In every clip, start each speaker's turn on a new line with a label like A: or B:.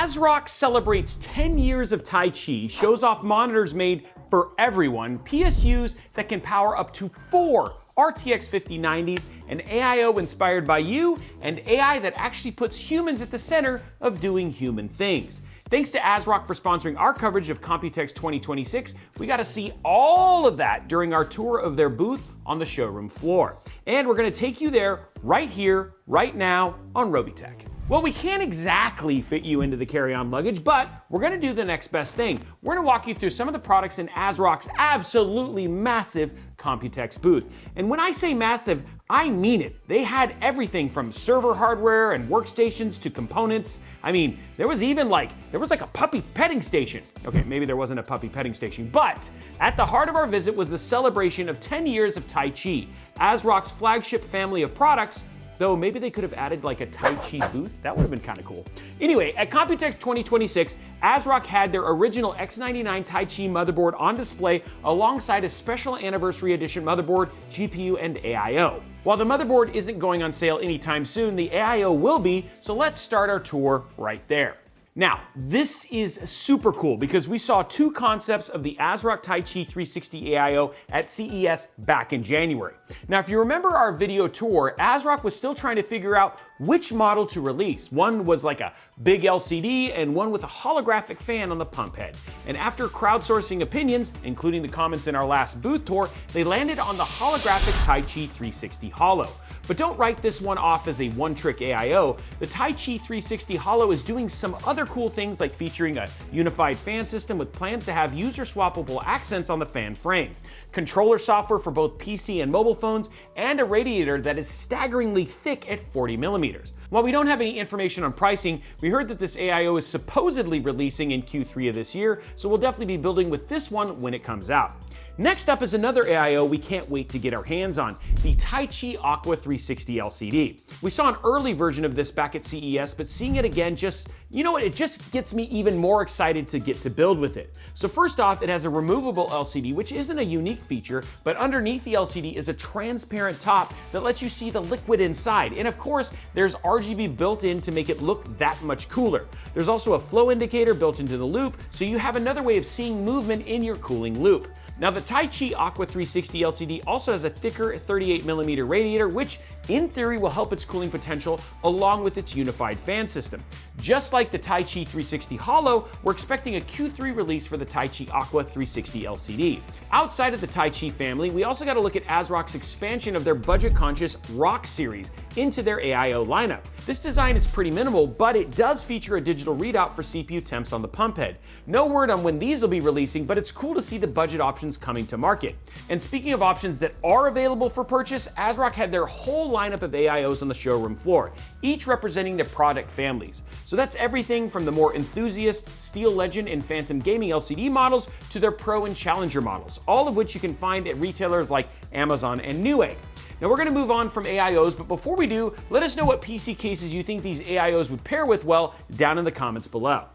A: ASRock celebrates 10 years of Taichi, shows off monitors made for everyone, PSUs that can power up to 4 RTX 5090s, an AIO inspired by you, and AI that actually puts humans at the center of doing human things. Thanks to ASRock for sponsoring our coverage of Computex 2026. We got to see all of that during our tour of their booth on the showroom floor. And we're going to take you there right here, right now on Robeytech. Well, we can't exactly fit you into the carry-on luggage, but we're gonna do the next best thing. We're gonna walk you through some of the products in ASRock's absolutely massive Computex booth. And when I say massive, I mean it. They had everything from server hardware and workstations to components. I mean, there was like a puppy petting station. Okay, maybe there wasn't a puppy petting station, but at the heart of our visit was the celebration of 10 years of Taichi, ASRock's flagship family of products. Though maybe they could have added like a Taichi booth. That would have been kind of cool. Anyway, at Computex 2026, ASRock had their original X99 Taichi motherboard on display alongside a special anniversary edition motherboard, GPU, and AIO. While the motherboard isn't going on sale anytime soon, the AIO will be, so let's start our tour right there. Now, this is super cool because we saw 2 concepts of the ASRock Taichi 360 AIO at CES back in January. Now, if you remember our video tour, ASRock was still trying to figure out which model to release. One was like a big LCD and one with a holographic fan on the pump head. And after crowdsourcing opinions, including the comments in our last booth tour, they landed on the holographic Taichi 360 Holo. But don't write this one off as a one-trick AIO. The Taichi 360 Holo is doing some other cool things like featuring a unified fan system with plans to have user-swappable accents on the fan frame, controller software for both PC and mobile phones, and a radiator that is staggeringly thick at 40 millimeters. While we don't have any information on pricing, we heard that this AIO is supposedly releasing in Q3 of this year, so we'll definitely be building with this one when it comes out. Next up is another AIO we can't wait to get our hands on, the Taichi Aqua 360 LCD. We saw an early version of this back at CES, but seeing it again it just gets me even more excited to get to build with it. So first off, it has a removable LCD, which isn't a unique feature, but underneath the LCD is a transparent top that lets you see the liquid inside. And of course, there's RGB built in to make it look that much cooler. There's also a flow indicator built into the loop, so you have another way of seeing movement in your cooling loop. Now, the Taichi Aqua 360 LCD also has a thicker 38mm radiator, which in theory will help its cooling potential along with its unified fan system. Just like the Taichi 360 Holo, we're expecting a Q3 release for the Taichi Aqua 360 LCD. Outside of the Taichi family, we also got to look at ASRock's expansion of their budget-conscious Rock series into their AIO lineup. This design is pretty minimal, but it does feature a digital readout for CPU temps on the pump head. No word on when these will be releasing, but it's cool to see the budget options coming to market. And speaking of options that are available for purchase, ASRock had their whole lineup of AIOs on the showroom floor, each representing their product families. So that's everything from the more enthusiast Steel Legend and Phantom Gaming LCD models to their Pro and Challenger models, all of which you can find at retailers like Amazon and Newegg. Now we're going to move on from AIOs, but before we do, let us know what PC cases you think these AIOs would pair with well down in the comments below.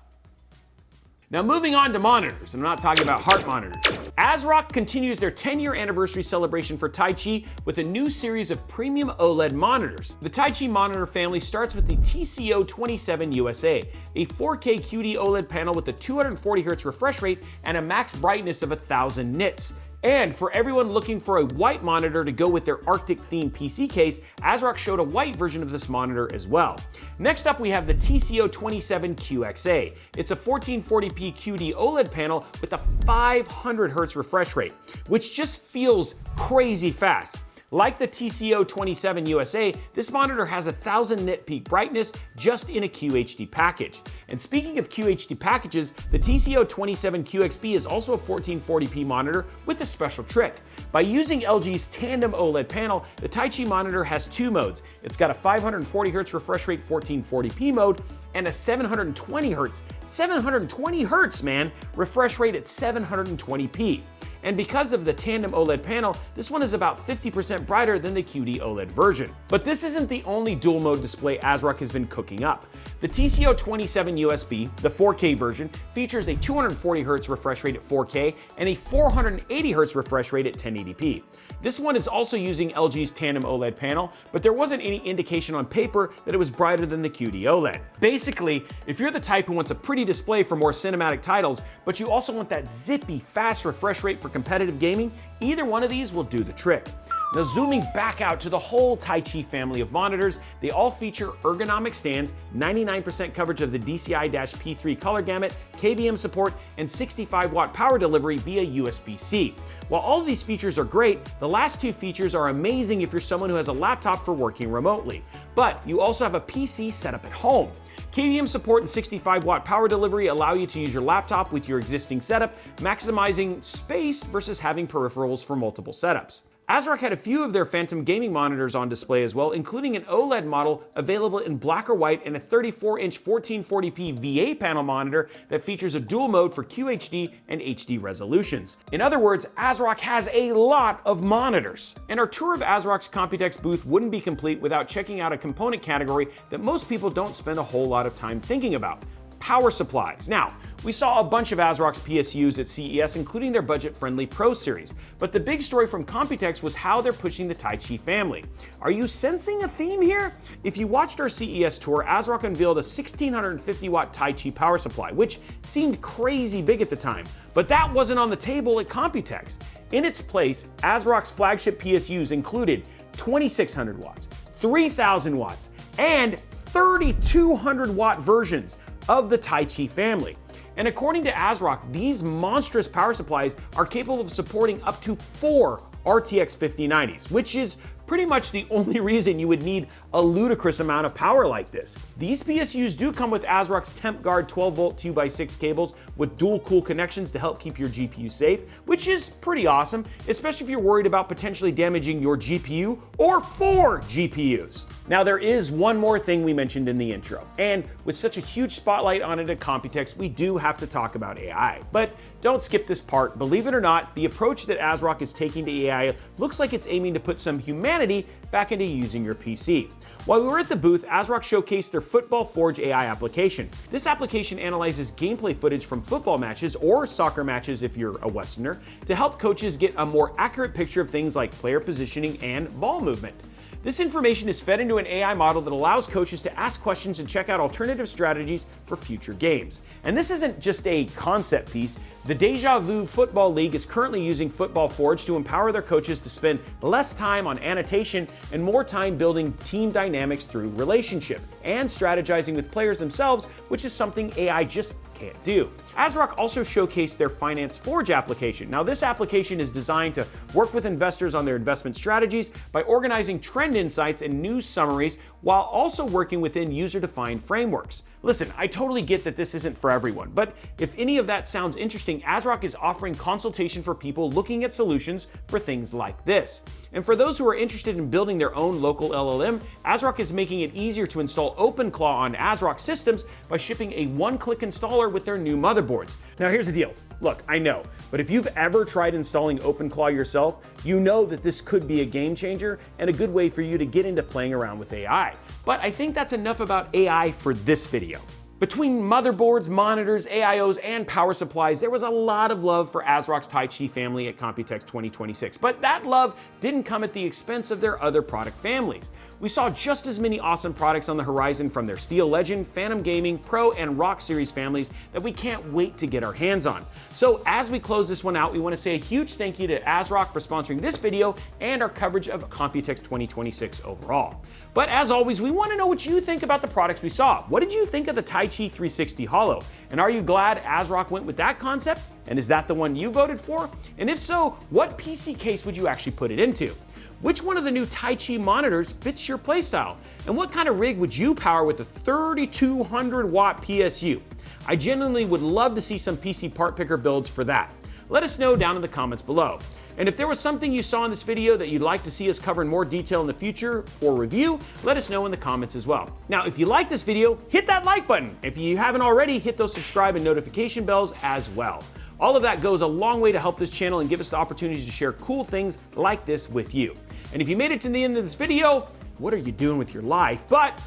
A: Now moving on to monitors, I'm not talking about heart monitors. ASRock continues their 10-year anniversary celebration for Taichi with a new series of premium OLED monitors. The Taichi monitor family starts with the TCO27 USA, a 4K QD OLED panel with a 240Hz refresh rate and a max brightness of 1000 nits. And for everyone looking for a white monitor to go with their Arctic-themed PC case, ASRock showed a white version of this monitor as well. Next up, we have the TCO27 QXA. It's a 1440p QD OLED panel with a 500Hz refresh rate, which just feels crazy fast. Like the TCO27 USA, this monitor has 1000 nit peak brightness just in a QHD package. And speaking of QHD packages, the TCO27 QXB is also a 1440p monitor with a special trick. By using LG's tandem OLED panel, the Taichi monitor has 2 modes. It's got a 540Hz refresh rate 1440p mode and a 720 Hz, man, refresh rate at 720p. and because of the tandem OLED panel, this one is about 50% brighter than the QD OLED version. But this isn't the only dual mode display ASRock has been cooking up. The TCO27 USB, the 4K version, features a 240Hz refresh rate at 4K and a 480Hz refresh rate at 1080p. This one is also using LG's tandem OLED panel, but there wasn't any indication on paper that it was brighter than the QD OLED. Basically, if you're the type who wants a pretty display for more cinematic titles, but you also want that zippy, fast refresh rate for competitive gaming, either one of these will do the trick. Now, zooming back out to the whole Taichi family of monitors, they all feature ergonomic stands, 99% coverage of the DCI-P3 color gamut, KVM support, and 65-watt power delivery via USB-C. While all of these features are great, the last two features are amazing if you're someone who has a laptop for working remotely. But you also have a PC set up at home. KVM support and 65-watt power delivery allow you to use your laptop with your existing setup, maximizing space versus having peripherals for multiple setups. ASRock had a few of their Phantom gaming monitors on display as well, including an OLED model available in black or white and a 34-inch 1440p VA panel monitor that features a dual mode for QHD and HD resolutions. In other words, ASRock has a lot of monitors. And our tour of ASRock's Computex booth wouldn't be complete without checking out a component category that most people don't spend a whole lot of time thinking about: power supplies. Now, we saw a bunch of ASRock's PSUs at CES, including their budget-friendly Pro series, but the big story from Computex was how they're pushing the Taichi family. Are you sensing a theme here? If you watched our CES tour, ASRock unveiled a 1650-watt Taichi power supply, which seemed crazy big at the time, but that wasn't on the table at Computex. In its place, ASRock's flagship PSUs included 2600 watts, 3000 watts, and 3200-watt versions of the Taichi family. And according to ASRock, these monstrous power supplies are capable of supporting up to 4 RTX 5090s, which is pretty much the only reason you would need a ludicrous amount of power like this. These PSUs do come with ASRock's TempGuard 12-volt 2x6 cables with dual cool connections to help keep your GPU safe, which is pretty awesome, especially if you're worried about potentially damaging your GPU or 4 GPUs. Now, there is one more thing we mentioned in the intro, and with such a huge spotlight on it at Computex, we do have to talk about AI. But don't skip this part. Believe it or not, the approach that ASRock is taking to AI looks like it's aiming to put some humanity back into using your PC. While we were at the booth, ASRock showcased their Football Forge AI application. This application analyzes gameplay footage from football matches, or soccer matches if you're a Westerner, to help coaches get a more accurate picture of things like player positioning and ball movement. This information is fed into an AI model that allows coaches to ask questions and check out alternative strategies for future games. And this isn't just a concept piece. The Deja Vu Football League is currently using Football Forge to empower their coaches to spend less time on annotation and more time building team dynamics through relationship and strategizing with players themselves, which is something AI just can't do. ASRock also showcased their Finance Forge application. Now, this application is designed to work with investors on their investment strategies by organizing trend insights and news summaries while also working within user-defined frameworks. Listen, I totally get that this isn't for everyone, but if any of that sounds interesting, ASRock is offering consultation for people looking at solutions for things like this. And for those who are interested in building their own local LLM, ASRock is making it easier to install OpenClaw on ASRock systems by shipping a one-click installer with their new motherboards. Now, here's the deal. Look, I know, but if you've ever tried installing OpenClaw yourself, you know that this could be a game changer and a good way for you to get into playing around with AI. But I think that's enough about AI for this video. Between motherboards, monitors, AiOs, and power supplies, there was a lot of love for ASRock's Taichi family at Computex 2026, but that love didn't come at the expense of their other product families. We saw just as many awesome products on the horizon from their Steel Legend, Phantom Gaming, Pro, and Rock series families that we can't wait to get our hands on. So as we close this one out, we want to say a huge thank you to ASRock for sponsoring this video and our coverage of Computex 2026 overall. But as always, we want to know what you think about the products we saw. What did you think of the Taichi 360 Holo? And are you glad ASRock went with that concept? And is that the one you voted for? And if so, what PC case would you actually put it into? Which one of the new Taichi monitors fits your playstyle? And what kind of rig would you power with a 3200-watt PSU? I genuinely would love to see some PC part picker builds for that. Let us know down in the comments below. And if there was something you saw in this video that you'd like to see us cover in more detail in the future for review, let us know in the comments as well. Now, if you like this video, hit that like button. If you haven't already, hit those subscribe and notification bells as well. All of that goes a long way to help this channel and give us the opportunity to share cool things like this with you. And if you made it to the end of this video, what are you doing with your life? But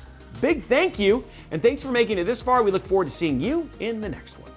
A: big thank you, and thanks for making it this far. We look forward to seeing you in the next one.